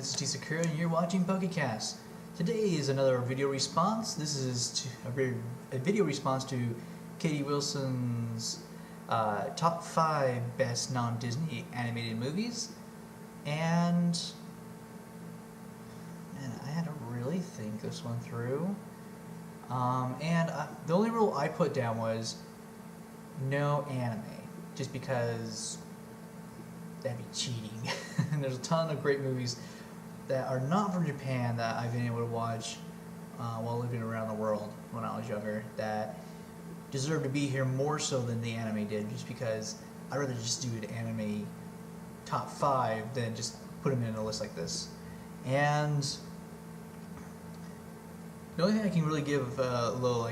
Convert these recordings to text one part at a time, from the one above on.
this is T Sakura and you're watching PokeCast. Today is another video response. This is a video response to Katie Wilson's top 5 best non-Disney animated movies. And man, I had to really think this one through. The only rule I put down was no anime, just because that'd be cheating. And there's a ton of great movies that are not from Japan that I've been able to watch while living around the world when I was younger that deserve to be here more so than the anime did, just because I'd rather just do an anime top 5 than just put them in a list like this. And the only thing I can really give a little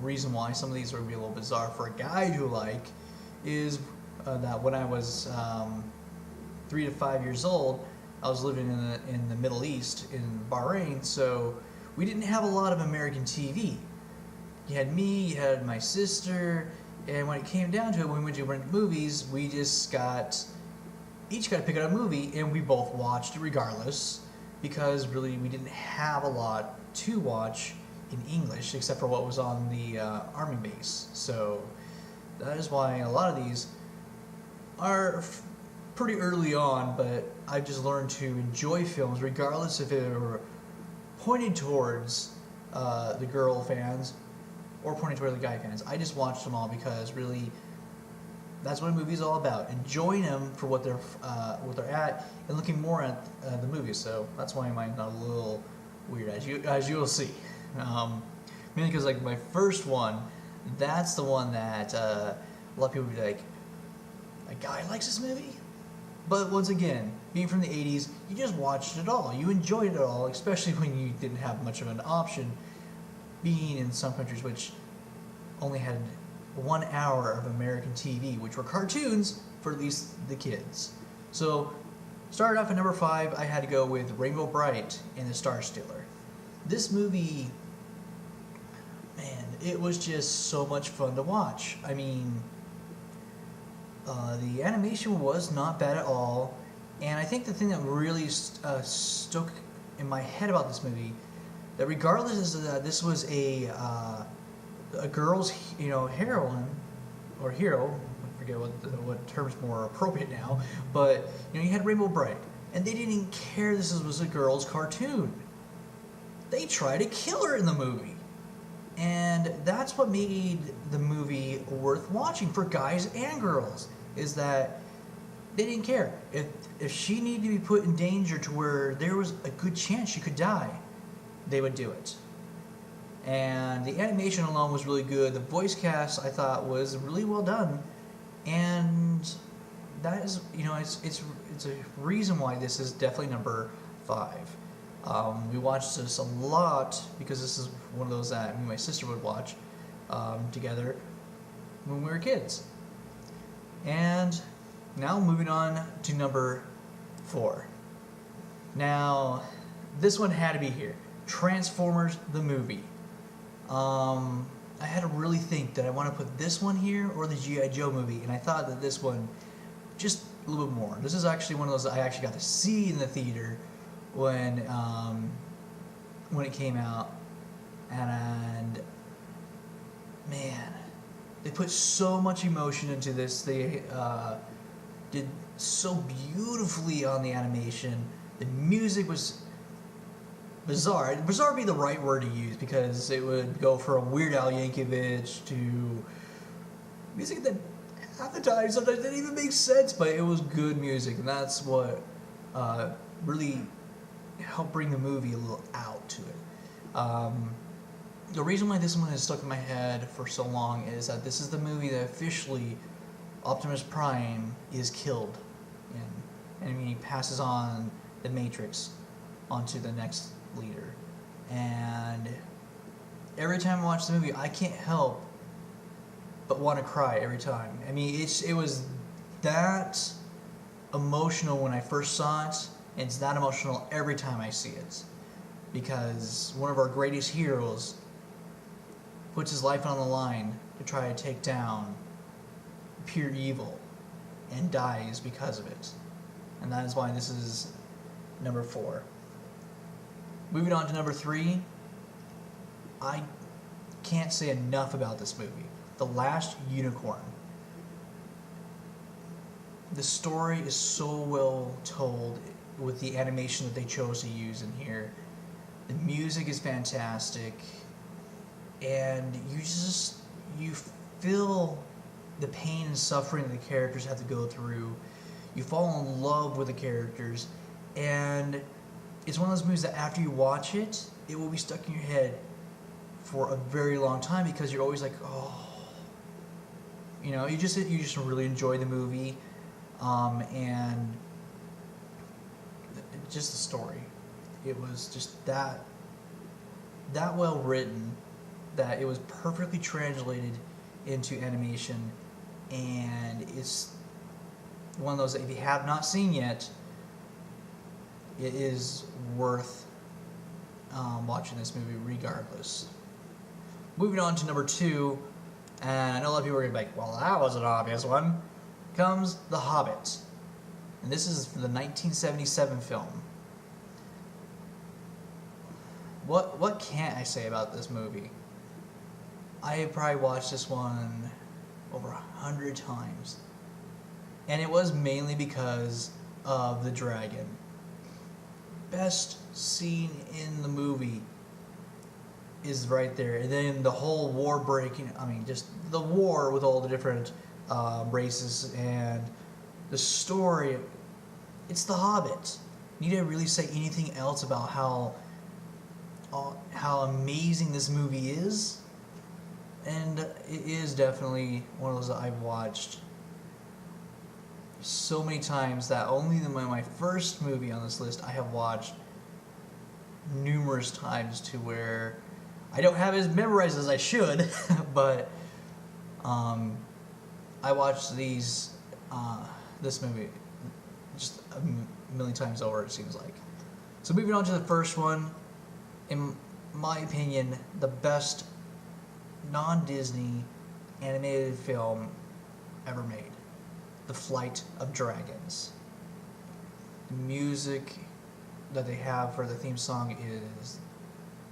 reason why some of these are going to be a little bizarre for a guy to like is that when I was 3 to 5 years old, I was living in the Middle East in Bahrain, so we didn't have a lot of American TV. You had me, you had my sister, and when it came down to it, when we went to rent movies, we just each got to pick out a movie, and we both watched it regardless, because really we didn't have a lot to watch in English except for what was on the army base. So that is why a lot of these are pretty early on, but I've just learned to enjoy films regardless if they were pointed towards the girl fans or pointed toward the guy fans. I just watched them all because really that's what a movie is all about, enjoying them for what they're at and looking more at the movie. So that's why mine's not a little weird, as you will see. Mainly because like my first one, that's the one that a lot of people would be like, a guy likes this movie? But once again, being from the 80s, you just watched it all. You enjoyed it all, especially when you didn't have much of an option, being in some countries which only had 1 hour of American TV, which were cartoons for at least the kids. So, started off at number 5, I had to go with Rainbow Bright and the Star Stealer. This movie, man, it was just so much fun to watch. I mean, the animation was not bad at all, and I think the thing that really stuck in my head about this movie, that regardless of that this was a girl's heroine or hero, I forget what term's more appropriate now, but you had Rainbow Bright, and they didn't care this was a girl's cartoon. They tried to kill her in the movie. And that's what made the movie worth watching for guys and girls, is that they didn't care. If she needed to be put in danger to where there was a good chance she could die, they would do it. And the animation alone was really good. The voice cast, I thought, was really well done. And that is, it's a reason why this is definitely number 5. We watched this a lot because this is one of those that me and my sister would watch together when we were kids. And now moving on to number 4. Now, this one had to be here. Transformers the movie. I had to really think, did I want to put this one here or the G.I. Joe movie? And I thought that this one, just a little bit more. This is actually one of those that I actually got to see in the theater when it came out, and man, they put so much emotion into this. They did so beautifully on the animation. The music was bizarre. Bizarre would be the right word to use, because it would go from Weird Al Yankovic to music that half the time sometimes didn't even make sense, but it was good music, and that's what really helped bring the movie a little out to it. The reason why this one has stuck in my head for so long is that this is the movie that officially Optimus Prime is killed in. And he passes on the Matrix onto the next leader. And every time I watch the movie, I can't help but want to cry every time. I mean, it was that emotional when I first saw it, and it's that emotional every time I see it. Because one of our greatest heroes puts his life on the line to try to take down pure evil and dies because of it. And that is why this is number 4. Moving on to number 3, I can't say enough about this movie. The Last Unicorn. The story is so well told with the animation that they chose to use in here. The music is fantastic, and you feel the pain and suffering that the characters have to go through. You fall in love with the characters, and it's one of those movies that after you watch it, it will be stuck in your head for a very long time, because you're always like, oh, you just really enjoy the movie, and just the story. It was just that well written that it was perfectly translated into animation, and it's one of those that if you have not seen yet, it is worth watching this movie regardless. Moving on to number 2, and I know a lot of people are going to be like, well, that was an obvious one, comes The Hobbit. And this is the 1977 film. What can't I say about this movie? I have probably watched this one over 100 times. And it was mainly because of the dragon. Best scene in the movie is right there. And then the whole war breaking, just the war with all the different races and the story. It's The Hobbit. Need I really say anything else about how amazing this movie is? And it is definitely one of those that I've watched so many times that only my first movie on this list I have watched numerous times, to where I don't have it as memorized as I should, but I watched this movie just a million times over, it seems like. So moving on to the first one, in my opinion, the best non-Disney animated film ever made. The Flight of Dragons. The music that they have for the theme song is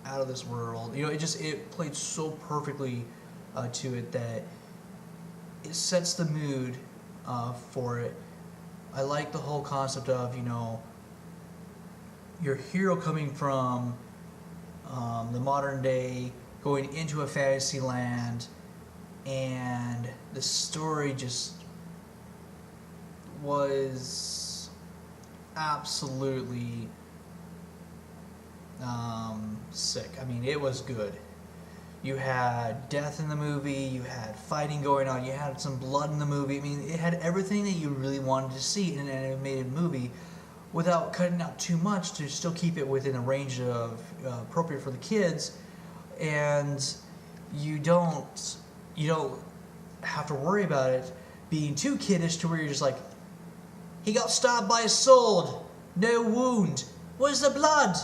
out of this world. It played so perfectly to it that it sets the mood for it. I like the whole concept of, your hero coming from the modern day, going into a fantasy land, and the story just was absolutely sick. It was good. You had death in the movie, you had fighting going on, you had some blood in the movie. It had everything that you really wanted to see in an animated movie, without cutting out too much to still keep it within a range of appropriate for the kids. And you don't have to worry about it being too kiddish to where you're just like, he got stabbed by a sword, no wound, where's the blood?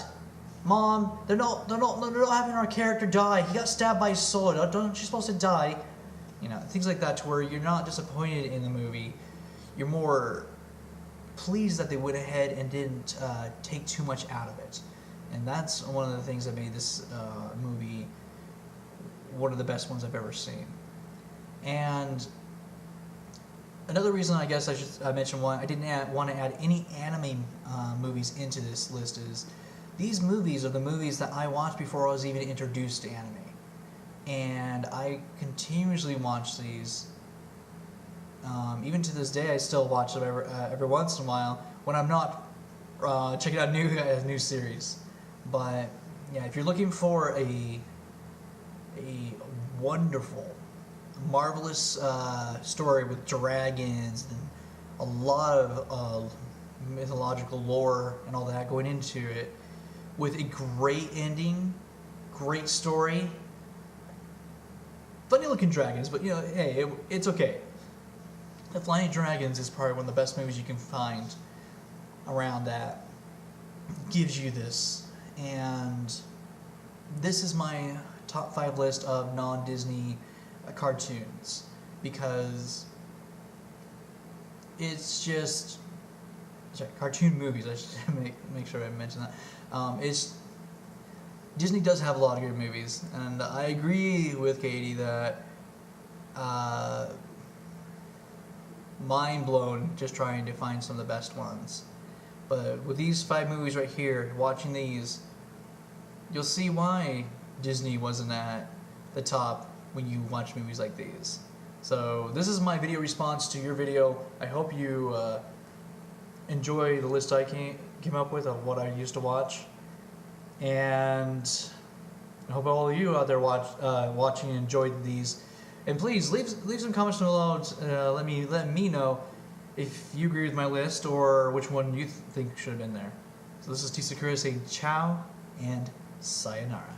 Mom, they're not having our character die. He got stabbed by a sword. Don't you supposed to die? Things like that, to where you're not disappointed in the movie. You're more pleased that they went ahead and didn't take too much out of it. And that's one of the things that made this movie one of the best ones I've ever seen. And another reason I guess I mentioned one, I didn't want to add any anime movies into this list, is these movies are the movies that I watched before I was even introduced to anime. And I continuously watch these. Even to this day, I still watch them every once in a while when I'm not checking out new series. But yeah, if you're looking for a wonderful, marvelous story with dragons and a lot of mythological lore and all that going into it, with a great ending, great story, funny looking dragons, but hey, it's okay. The Flying Dragons is probably one of the best movies you can find around that gives you this. And this is my top 5 list of non-Disney cartoons, because it's just sorry, cartoon movies. I should make sure I mention that. Disney does have a lot of good movies, and I agree with Katie that mind blown just trying to find some of the best ones. But with these 5 movies right here, watching these, you'll see why Disney wasn't at the top when you watch movies like these. So this is my video response to your video. I hope you enjoy the list I came up with of what I used to watch, and I hope all of you out there watching enjoyed these. And please leave some comments below. Let me know if you agree with my list or which one you think should have been there. So this is T Sakura saying ciao and sayonara.